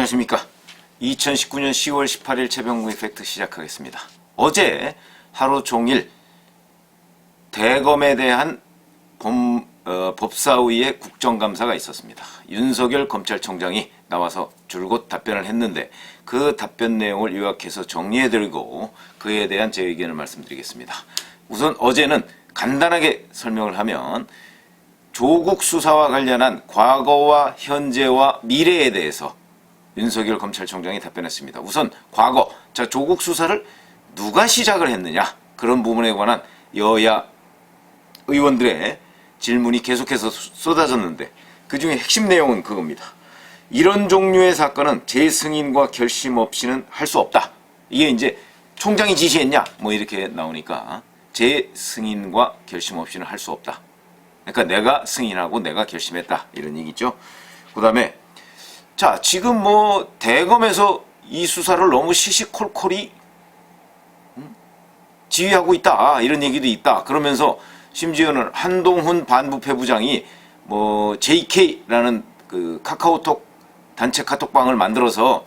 안녕하십니까. 2019년 10월 18일 최병국의 팩트 시작하겠습니다. 어제 하루 종일 대검에 대한 법사위의 국정감사가 있었습니다. 윤석열 검찰총장이 나와서 줄곧 답변을 했는데 그 답변 내용을 요약해서 정리해드리고 그에 대한 제 의견을 말씀드리겠습니다. 우선 어제는 간단하게 설명을 하면 조국 수사와 관련한 과거와 현재와 미래에 대해서 윤석열 검찰총장이 답변했습니다. 우선 과거, 자 조국 수사를 누가 시작을 했느냐, 그런 부분에 관한 여야 의원들의 질문이 계속해서 쏟아졌는데 그 중에 핵심 내용은 그겁니다. 이런 종류의 사건은 제 승인과 결심 없이는 할 수 없다. 이게 이제 총장이 지시했냐 뭐 이렇게 나오니까 제 승인과 결심 없이는 할 수 없다. 그러니까 내가 승인하고 내가 결심했다 이런 얘기죠. 그 다음에 자 지금 뭐 대검에서 이 수사를 너무 시시콜콜이 지휘하고 있다 이런 얘기도 있다. 그러면서 심지어는 한동훈 반부패부장이 뭐 JK라는 그 카카오톡 단체 카톡방을 만들어서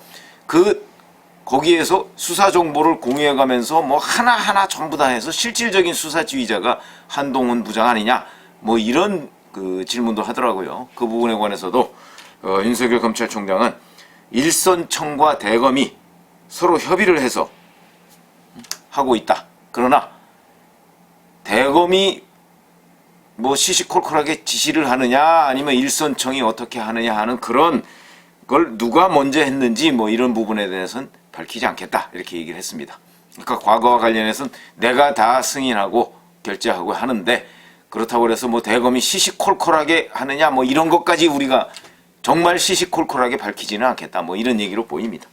거기에서 수사 정보를 공유해가면서 뭐 하나하나 전부 다 해서 실질적인 수사 지휘자가 한동훈 부장 아니냐 뭐 이런 그 질문도 하더라고요. 그 부분에 관해서도 윤석열 검찰총장은 일선청과 대검이 서로 협의를 해서 하고 있다. 그러나 대검이 뭐 시시콜콜하게 지시를 하느냐 아니면 일선청이 어떻게 하느냐 하는 그런 걸 누가 먼저 했는지 뭐 이런 부분에 대해서는 밝히지 않겠다 이렇게 얘기를 했습니다. 그러니까 과거와 관련해서는 내가 다 승인하고 결재하고 하는데 그렇다고 해서 뭐 대검이 시시콜콜하게 하느냐 뭐 이런 것까지 우리가 정말 시시콜콜하게 밝히지는 않겠다 뭐 이런 얘기로 보입니다.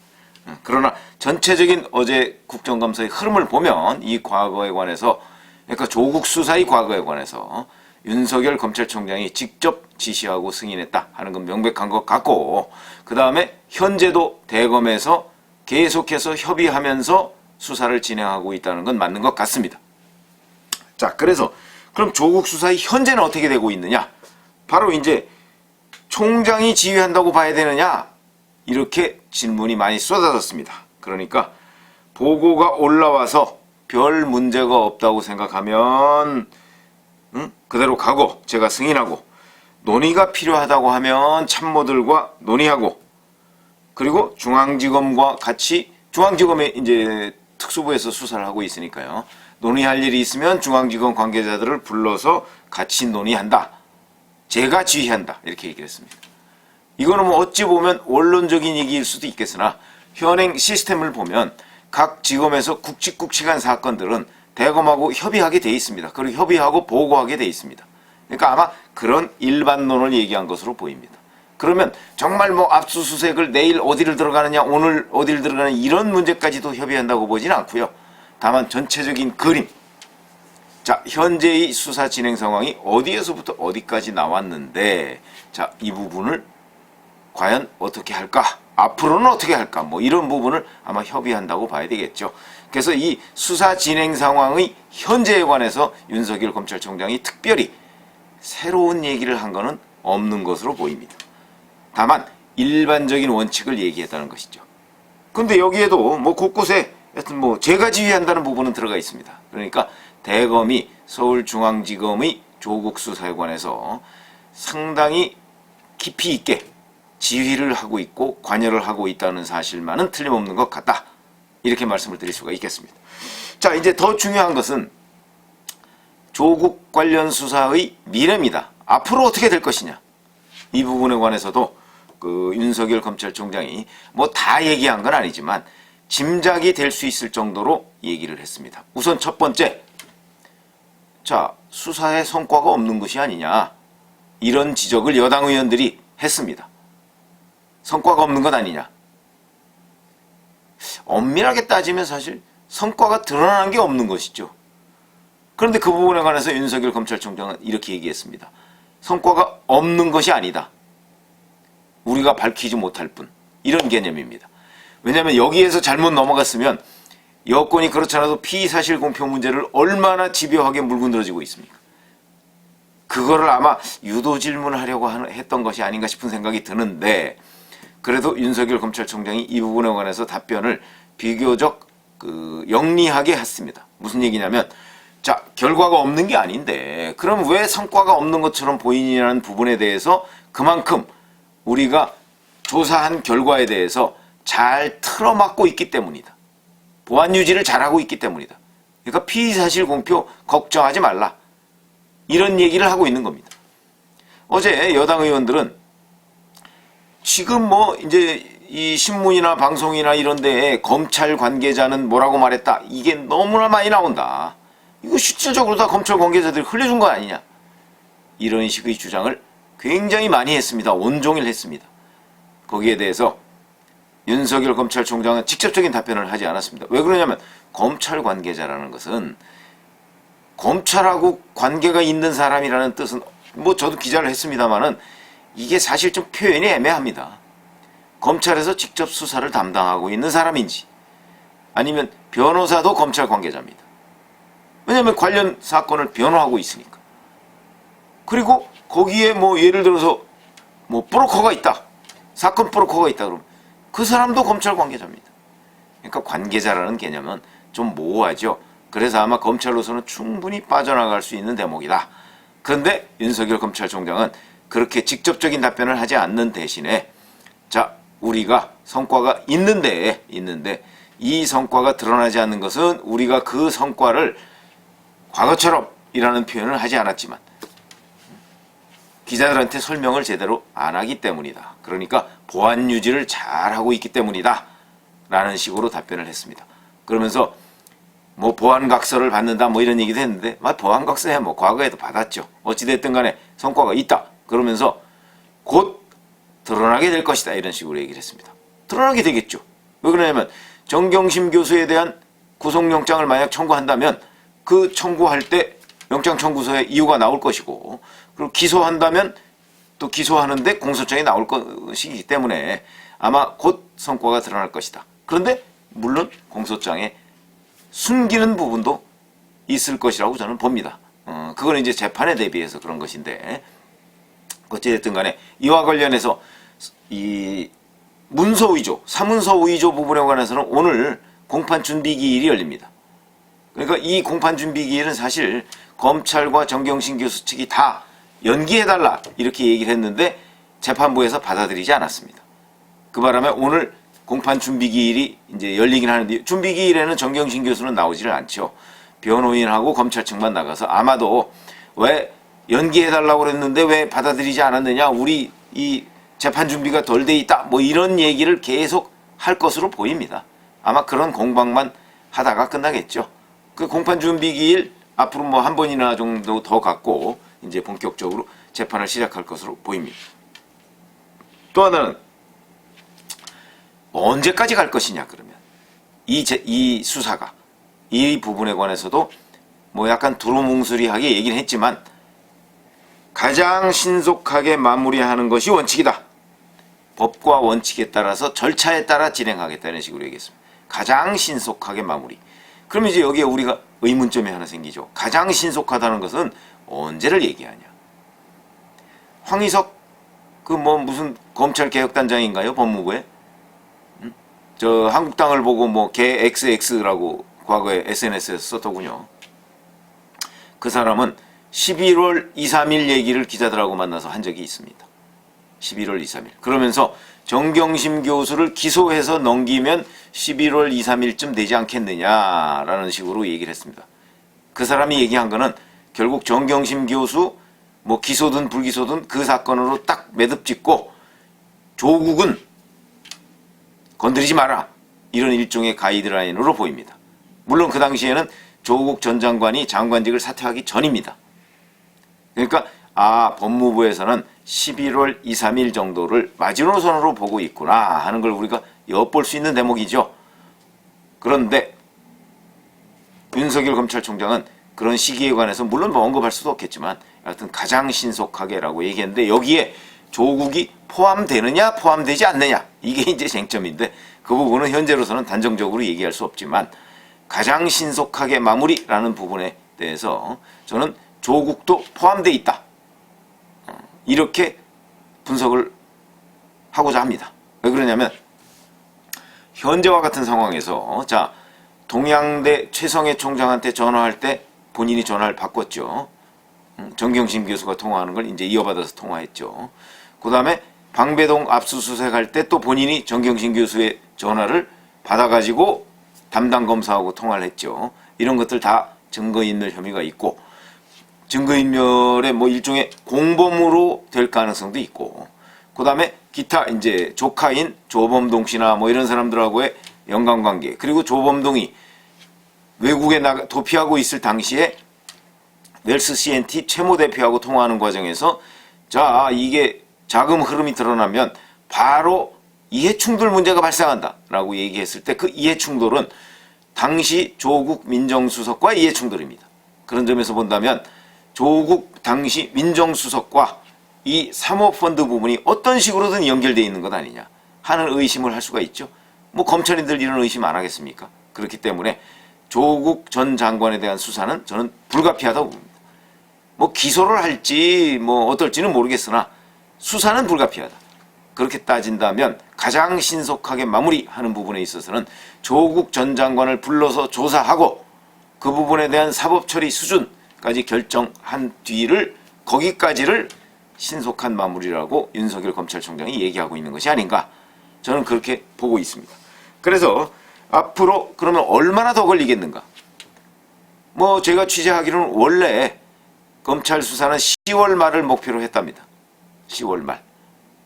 그러나 전체적인 어제 국정감사의 흐름을 보면 이 과거에 관해서, 그러니까 조국 수사의 과거에 관해서 윤석열 검찰총장이 직접 지시하고 승인했다 하는 건 명백한 것 같고, 그 다음에 현재도 대검에서 계속해서 협의하면서 수사를 진행하고 있다는 건 맞는 것 같습니다. 자, 그래서 그럼 조국 수사의 현재는 어떻게 되고 있느냐? 바로 이제 총장이 지휘한다고 봐야 되느냐? 이렇게 질문이 많이 쏟아졌습니다. 그러니까 보고가 올라와서 별 문제가 없다고 생각하면 그대로 가고 제가 승인하고, 논의가 필요하다고 하면 참모들과 논의하고, 그리고 중앙지검과 같이, 중앙지검에 이제 특수부에서 수사를 하고 있으니까요. 논의할 일이 있으면 중앙지검 관계자들을 불러서 같이 논의한다. 제가 지휘한다. 이렇게 얘기를 했습니다. 이거는 뭐 어찌 보면 원론적인 얘기일 수도 있겠으나 현행 시스템을 보면 각 지검에서 굵직굵직한 사건들은 대검하고 협의하게 돼 있습니다. 그리고 협의하고 보고하게 돼 있습니다. 그러니까 아마 그런 일반론을 얘기한 것으로 보입니다. 그러면 정말 뭐 압수수색을 내일 어디를 들어가느냐 오늘 어디를 들어가느냐 이런 문제까지도 협의한다고 보지는 않고요. 다만 전체적인 그림, 자 현재의 수사 진행 상황이 어디에서부터 어디까지 나왔는데 자 이 부분을 과연 어떻게 할까, 앞으로는 어떻게 할까, 뭐 이런 부분을 아마 협의한다고 봐야 되겠죠. 그래서 이 수사 진행 상황의 현재에 관해서 윤석열 검찰총장이 특별히 새로운 얘기를 한 거는 없는 것으로 보입니다. 다만 일반적인 원칙을 얘기했다는 것이죠. 근데 여기에도 뭐 곳곳에 하여튼 뭐 제가 지휘한다는 부분은 들어가 있습니다. 그러니까 대검이 서울중앙지검의 조국 수사에 관해서 상당히 깊이 있게 지휘를 하고 있고 관여를 하고 있다는 사실만은 틀림없는 것 같다. 이렇게 말씀을 드릴 수가 있겠습니다. 자, 이제 더 중요한 것은 조국 관련 수사의 미래입니다. 앞으로 어떻게 될 것이냐. 이 부분에 관해서도 그 윤석열 검찰총장이 뭐 다 얘기한 건 아니지만 짐작이 될 수 있을 정도로 얘기를 했습니다. 우선 첫 번째, 자 수사에 성과가 없는 것이 아니냐 이런 지적을 여당 의원들이 했습니다. 성과가 없는 것 아니냐. 엄밀하게 따지면 사실 성과가 드러난 게 없는 것이죠. 그런데 그 부분에 관해서 윤석열 검찰총장은 이렇게 얘기했습니다. 성과가 없는 것이 아니다. 우리가 밝히지 못할 뿐. 이런 개념입니다. 왜냐하면 여기에서 잘못 넘어갔으면 여권이 그렇지 않아도 피의사실 공표 문제를 얼마나 집요하게 물고 늘어지고 있습니까? 그거를 아마 유도 질문을 하려고 했던 것이 아닌가 싶은 생각이 드는데, 그래도 윤석열 검찰총장이 이 부분에 관해서 답변을 비교적 영리하게 했습니다. 무슨 얘기냐면, 자, 결과가 없는 게 아닌데 그럼 왜 성과가 없는 것처럼 보이냐는 부분에 대해서 그만큼 우리가 조사한 결과에 대해서 잘 틀어막고 있기 때문이다. 보안 유지를 잘하고 있기 때문이다. 그러니까 피의사실 공표 걱정하지 말라. 이런 얘기를 하고 있는 겁니다. 어제 여당 의원들은 지금 이제 이 신문이나 방송이나 이런 데에 검찰 관계자는 뭐라고 말했다. 이게 너무나 많이 나온다. 이거 실질적으로 다 검찰 관계자들이 흘려준 거 아니냐. 이런 식의 주장을 굉장히 많이 했습니다. 온종일 했습니다. 거기에 대해서 윤석열 검찰총장은 직접적인 답변을 하지 않았습니다. 왜 그러냐면 검찰 관계자라는 것은 검찰하고 관계가 있는 사람이라는 뜻은 저도 기자를 했습니다마는 이게 사실 좀 표현이 애매합니다. 검찰에서 직접 수사를 담당하고 있는 사람인지 아니면 변호사도 검찰 관계자입니다. 왜냐하면 관련 사건을 변호하고 있으니까. 그리고 거기에 예를 들어서 브로커가 있다. 사건 브로커가 있다 그러면 그 사람도 검찰 관계자입니다. 그러니까 관계자라는 개념은 좀 모호하죠. 그래서 아마 검찰로서는 충분히 빠져나갈 수 있는 대목이다. 그런데 윤석열 검찰총장은 그렇게 직접적인 답변을 하지 않는 대신에 자, 우리가 성과가 있는데 이 성과가 드러나지 않는 것은 우리가 그 성과를 과거처럼 이라는 표현을 하지 않았지만 기자들한테 설명을 제대로 안 하기 때문이다. 그러니까 보안 유지를 잘하고 있기 때문이다. 라는 식으로 답변을 했습니다. 그러면서 보안각서를 받는다 이런 얘기도 했는데 보안각서야 과거에도 받았죠. 어찌됐든 간에 성과가 있다. 그러면서 곧 드러나게 될 것이다. 이런 식으로 얘기를 했습니다. 드러나게 되겠죠. 왜 그러냐면 정경심 교수에 대한 구속영장을 만약 청구한다면 그 청구할 때 영장 청구서에 이유가 나올 것이고 그리고 기소한다면 또 기소하는데 공소장이 나올 것이기 때문에 아마 곧 성과가 드러날 것이다. 그런데 물론 공소장에 숨기는 부분도 있을 것이라고 저는 봅니다. 그건 이제 재판에 대비해서 그런 것인데 어찌됐든 간에 이와 관련해서 이 문서 위조, 사문서 위조 부분에 관해서는 오늘 공판 준비 기일이 열립니다. 그러니까 이 공판 준비 기일은 사실 검찰과 정경심 교수 측이 다 연기해달라 이렇게 얘기를 했는데 재판부에서 받아들이지 않았습니다. 그 바람에 오늘 공판 준비 기일이 이제 열리긴 하는데 준비 기일에는 정경심 교수는 나오지를 않죠. 변호인하고 검찰 측만 나가서 아마도 왜 연기해달라고 그랬는데 왜 받아들이지 않았느냐. 우리 이 재판 준비가 덜 돼 있다. 이런 얘기를 계속 할 것으로 보입니다. 아마 그런 공방만 하다가 끝나겠죠. 그 공판 준비 기일 앞으로 한 번이나 정도 더 갖고 이제 본격적으로 재판을 시작할 것으로 보입니다. 또 하나는 언제까지 갈 것이냐 그러면 이 수사가 이 부분에 관해서도 약간 두루뭉술하게 얘기는 했지만 가장 신속하게 마무리하는 것이 원칙이다. 법과 원칙에 따라서 절차에 따라 진행하겠다는 식으로 얘기했습니다. 가장 신속하게 마무리. 그럼 이제 여기에 우리가 의문점이 하나 생기죠. 가장 신속하다는 것은 언제를 얘기하냐. 황희석 무슨 검찰개혁단장인가요? 법무부에? 저 한국당을 보고 개 XX라고 과거에 SNS에서 썼더군요. 그 사람은 11월 2, 3일 얘기를 기자들하고 만나서 한 적이 있습니다. 11월 2, 3일. 그러면서 정경심 교수를 기소해서 넘기면 11월 2, 3일쯤 되지 않겠느냐라는 식으로 얘기를 했습니다. 그 사람이 얘기한 거는 결국 정경심 교수 기소든 불기소든 그 사건으로 딱 매듭 짓고 조국은 건드리지 마라. 이런 일종의 가이드라인으로 보입니다. 물론 그 당시에는 조국 전 장관이 장관직을 사퇴하기 전입니다. 그러니까 법무부에서는 11월 2, 3일 정도를 마지노선으로 보고 있구나 하는 걸 우리가 엿볼 수 있는 대목이죠. 그런데 윤석열 검찰총장은 그런 시기에 관해서 물론 언급할 수도 없겠지만 하여튼 가장 신속하게라고 얘기했는데 여기에 조국이 포함되느냐 포함되지 않느냐 이게 이제 쟁점인데 그 부분은 현재로서는 단정적으로 얘기할 수 없지만 가장 신속하게 마무리라는 부분에 대해서 저는 조국도 포함되어 있다. 이렇게 분석을 하고자 합니다. 왜 그러냐면 현재와 같은 상황에서 자 동양대 최성해 총장한테 전화할 때 본인이 전화를 바꿨죠. 정경심 교수가 통화하는 걸 이제 이어받아서 통화했죠. 그 다음에 방배동 압수수색할 때 또 본인이 정경심 교수의 전화를 받아가지고 담당 검사하고 통화를 했죠. 이런 것들 다 증거인멸 혐의가 있고 증거인멸의 뭐 일종의 공범으로 될 가능성도 있고 그 다음에 기타 이제 조카인 조범동 씨나 뭐 이런 사람들하고의 연관관계 그리고 조범동이 외국에 도피하고 있을 당시에 웰스 CNT 최모 대표하고 통화하는 과정에서 자 이게 자금 흐름이 드러나면 바로 이해충돌 문제가 발생한다 라고 얘기했을 때 그 이해충돌은 당시 조국 민정수석과 이해충돌입니다. 그런 점에서 본다면 조국 당시 민정수석과 이 사모펀드 부분이 어떤 식으로든 연결되어 있는 것 아니냐 하는 의심을 할 수가 있죠. 뭐 검찰인들 이런 의심 안 하겠습니까? 그렇기 때문에 조국 전 장관에 대한 수사는 저는 불가피하다고 봅니다. 뭐 기소를 할지 뭐 어떨지는 모르겠으나 수사는 불가피하다. 그렇게 따진다면 가장 신속하게 마무리하는 부분에 있어서는 조국 전 장관을 불러서 조사하고 그 부분에 대한 사법처리 수준까지 결정한 뒤를 거기까지를 신속한 마무리라고 윤석열 검찰총장이 얘기하고 있는 것이 아닌가 저는 그렇게 보고 있습니다. 그래서 앞으로 그러면 얼마나 더 걸리겠는가? 뭐 제가 취재하기로는 원래 검찰 수사는 10월 말을 목표로 했답니다. 10월 말.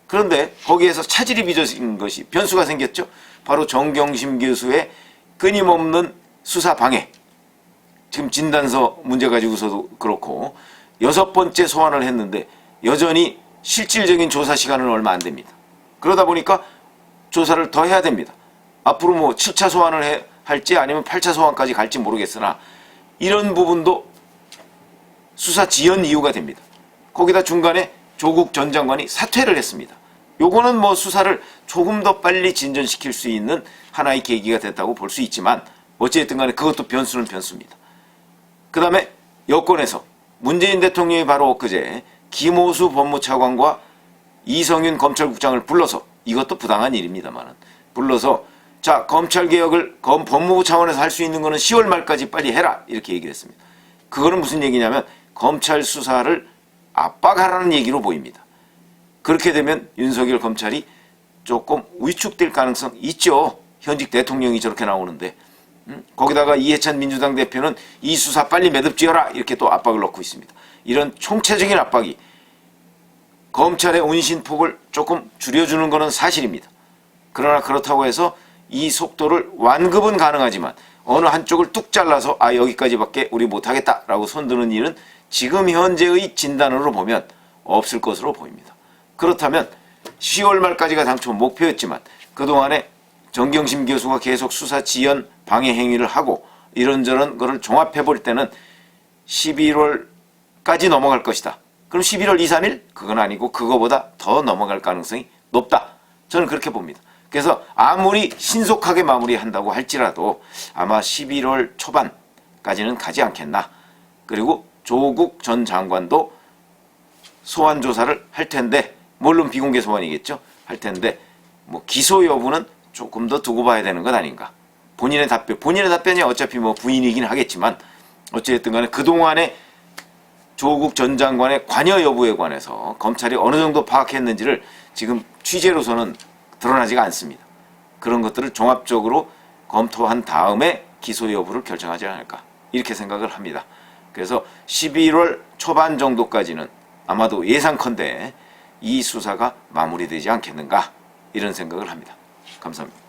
그런데 거기에서 차질이 빚어진 것이 변수가 생겼죠. 바로 정경심 교수의 끊임없는 수사 방해. 지금 진단서 문제 가지고서도 그렇고 6번째 소환을 했는데 여전히 실질적인 조사 시간은 얼마 안 됩니다. 그러다 보니까 조사를 더 해야 됩니다. 앞으로 뭐 7차 소환을 할지 아니면 8차 소환까지 갈지 모르겠으나 이런 부분도 수사 지연 이유가 됩니다. 거기다 중간에 조국 전 장관이 사퇴를 했습니다. 요거는 뭐 수사를 조금 더 빨리 진전시킬 수 있는 하나의 계기가 됐다고 볼 수 있지만 어찌됐든 간에 그것도 변수는 변수입니다. 그 다음에 여권에서 문재인 대통령이 바로 엊그제 김호수 법무차관과 이성윤 검찰국장을 불러서 이것도 부당한 일입니다만 불러서 자 검찰개혁을 법무부 차원에서 할 수 있는 거는 10월 말까지 빨리 해라 이렇게 얘기를 했습니다. 그거는 무슨 얘기냐면 검찰 수사를 압박하라는 얘기로 보입니다. 그렇게 되면 윤석열 검찰이 조금 위축될 가능성 있죠. 현직 대통령이 저렇게 나오는데 거기다가 이해찬 민주당 대표는 이 수사 빨리 매듭지어라 이렇게 또 압박을 넣고 있습니다. 이런 총체적인 압박이 검찰의 운신폭을 조금 줄여주는 것은 사실입니다. 그러나 그렇다고 해서 이 속도를 완급은 가능하지만 어느 한쪽을 뚝 잘라서 아 여기까지밖에 우리 못하겠다라고 손드는 일은 지금 현재의 진단으로 보면 없을 것으로 보입니다. 그렇다면 10월 말까지가 당초 목표였지만 그동안에 정경심 교수가 계속 수사 지연 방해 행위를 하고 이런저런 거를 종합해 볼 때는 11월까지 넘어갈 것이다. 그럼 11월 2, 3일? 그건 아니고 그거보다 더 넘어갈 가능성이 높다. 저는 그렇게 봅니다. 그래서 아무리 신속하게 마무리한다고 할지라도 아마 11월 초반까지는 가지 않겠나. 그리고 조국 전 장관도 소환 조사를 할 텐데 물론 비공개 소환이겠죠. 할 텐데 뭐 기소 여부는 조금 더 두고 봐야 되는 것 아닌가. 본인의 답변이 어차피 뭐 부인이긴 하겠지만 어찌됐든 간에 그동안에 조국 전 장관의 관여 여부에 관해서 검찰이 어느 정도 파악했는지를 지금 취재로서는 드러나지가 않습니다. 그런 것들을 종합적으로 검토한 다음에 기소 여부를 결정하지 않을까 이렇게 생각을 합니다. 그래서 11월 초반 정도까지는 아마도 예상컨대 이 수사가 마무리되지 않겠는가 이런 생각을 합니다. 감사합니다.